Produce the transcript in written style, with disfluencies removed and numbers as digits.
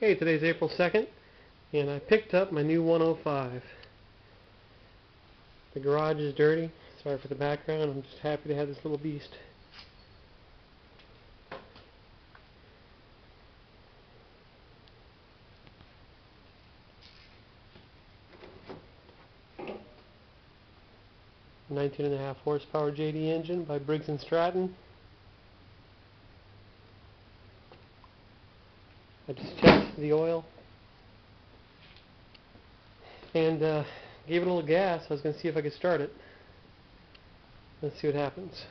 Okay, today's April 2nd, and I picked up my new 105. The garage is dirty. Sorry for the background. I'm just happy to have this little beast. .5 horsepower JD engine by Briggs & Stratton. I just checked the oil and gave it a little gas. I was going to see if I could start it. Let's see what happens.